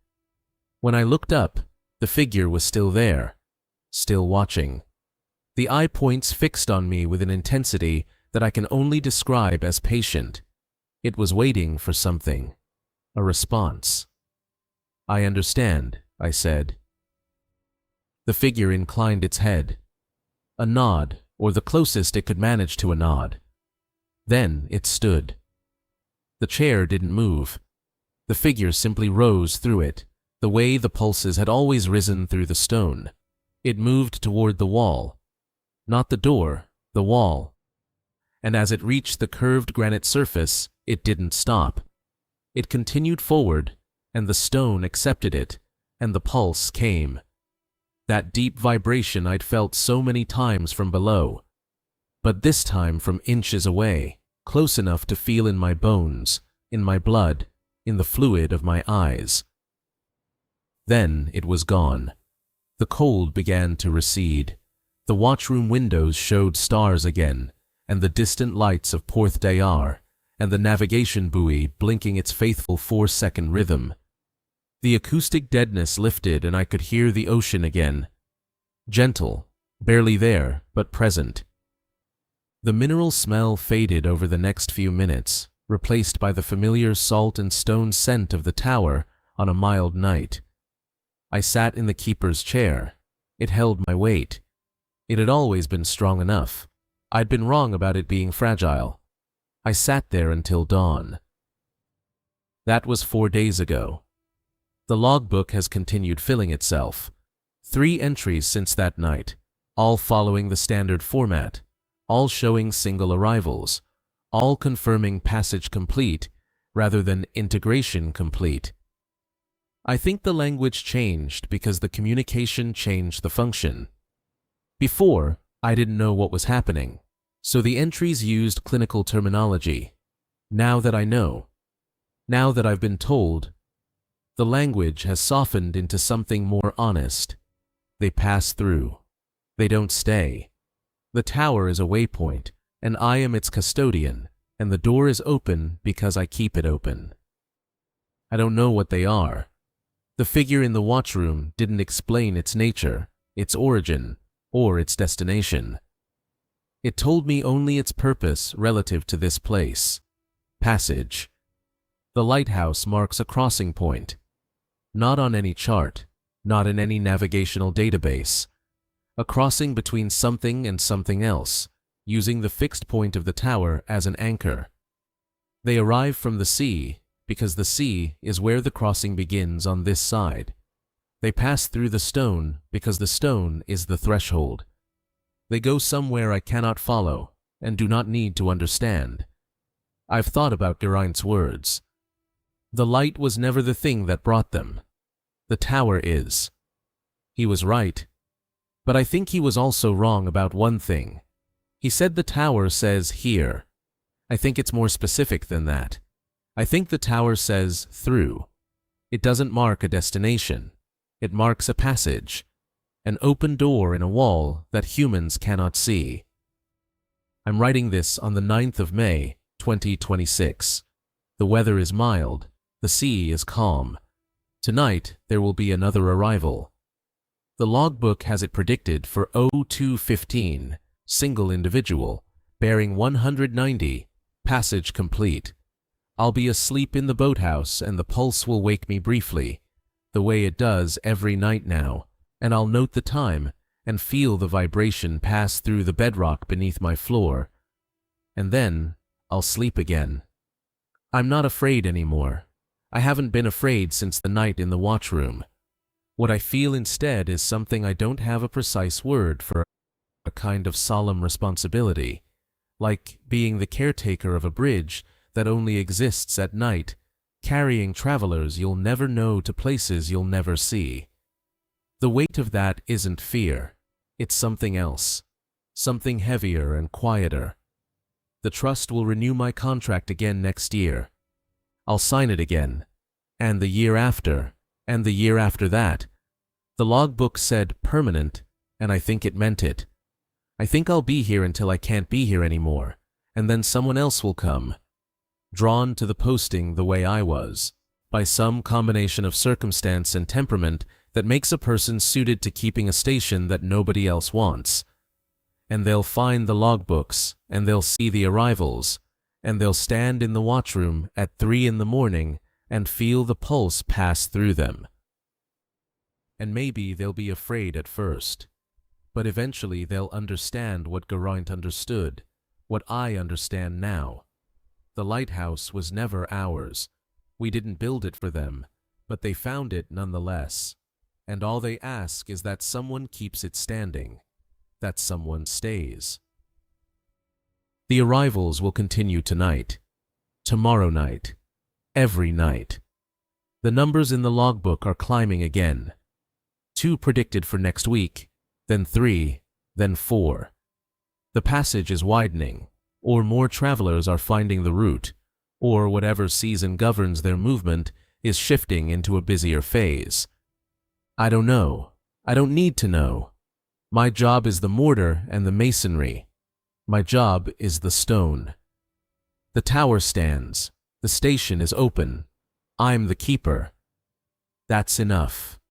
When I looked up, the figure was still there, still watching. The eye points fixed on me with an intensity that I can only describe as patient. It was waiting for something, a response. "I understand," I said. The figure inclined its head. A nod, or the closest it could manage to a nod. Then it stood. The chair didn't move. The figure simply rose through it, the way the pulses had always risen through the stone. It moved toward the wall. Not the door, the wall. And as it reached the curved granite surface, it didn't stop. It continued forward, and the stone accepted it, and the pulse came. That deep vibration I'd felt so many times from below, but this time from inches away, close enough to feel in my bones, in my blood, in the fluid of my eyes. Then it was gone. The cold began to recede. The watchroom windows showed stars again, and the distant lights of Porth Dayar, and the navigation buoy blinking its faithful 4-second rhythm. The acoustic deadness lifted and I could hear the ocean again. Gentle, barely there, but present. The mineral smell faded over the next few minutes, replaced by the familiar salt and stone scent of the tower on a mild night. I sat in the keeper's chair. It held my weight. It had always been strong enough. I'd been wrong about it being fragile. I sat there until dawn. That was 4 days ago. The logbook has continued filling itself. 3 entries since that night, all following the standard format, all showing single arrivals, all confirming passage complete rather than integration complete. I think the language changed because the communication changed the function. Before, I didn't know what was happening, so the entries used clinical terminology. Now that I know, now that I've been told, the language has softened into something more honest. They pass through. They don't stay. The tower is a waypoint, and I am its custodian, and the door is open because I keep it open. I don't know what they are. The figure in the watchroom didn't explain its nature, its origin, or its destination. It told me only its purpose relative to this place. Passage. The lighthouse marks a crossing point. Not on any chart, not in any navigational database. A crossing between something and something else, using the fixed point of the tower as an anchor. They arrive from the sea, because the sea is where the crossing begins on this side. They pass through the stone, because the stone is the threshold. They go somewhere I cannot follow, and do not need to understand. I've thought about Geraint's words. The light was never the thing that brought them. The tower is. He was right. But I think he was also wrong about one thing. He said the tower says here. I think it's more specific than that. I think the tower says through. It doesn't mark a destination. It marks a passage, an open door in a wall that humans cannot see. I'm writing this on the 9th of May, 2026. The weather is mild. The sea is calm. Tonight, there will be another arrival. The logbook has it predicted for 0215, single individual, bearing 190, passage complete. I'll be asleep in the boathouse and the pulse will wake me briefly, the way it does every night now, and I'll note the time and feel the vibration pass through the bedrock beneath my floor. And then, I'll sleep again. I'm not afraid anymore. I haven't been afraid since the night in the watchroom. What I feel instead is something I don't have a precise word for, a kind of solemn responsibility, like being the caretaker of a bridge that only exists at night, carrying travelers you'll never know to places you'll never see. The weight of that isn't fear. It's something else, something heavier and quieter. The trust will renew my contract again next year. I'll sign it again, and the year after, and the year after that. The logbook said permanent, and I think it meant it. I think I'll be here until I can't be here anymore, and then someone else will come. Drawn to the posting the way I was, by some combination of circumstance and temperament that makes a person suited to keeping a station that nobody else wants. and they'll find the logbooks, and they'll see the arrivals, and they'll stand in the watchroom at 3 in the morning and feel the pulse pass through them. And maybe they'll be afraid at first, but eventually they'll understand what Geraint understood, what I understand now. The lighthouse was never ours. We didn't build it for them, but they found it nonetheless. And all they ask is that someone keeps it standing, that someone stays. The arrivals will continue tonight, tomorrow night, every night. The numbers in the logbook are climbing again. 2 predicted for next week, then 3, then 4. The passage is widening, or more travelers are finding the route, or whatever season governs their movement is shifting into a busier phase. I don't know. I don't need to know. My job is the mortar and the masonry. My job is the stone. The tower stands. The station is open. I'm the keeper. That's enough.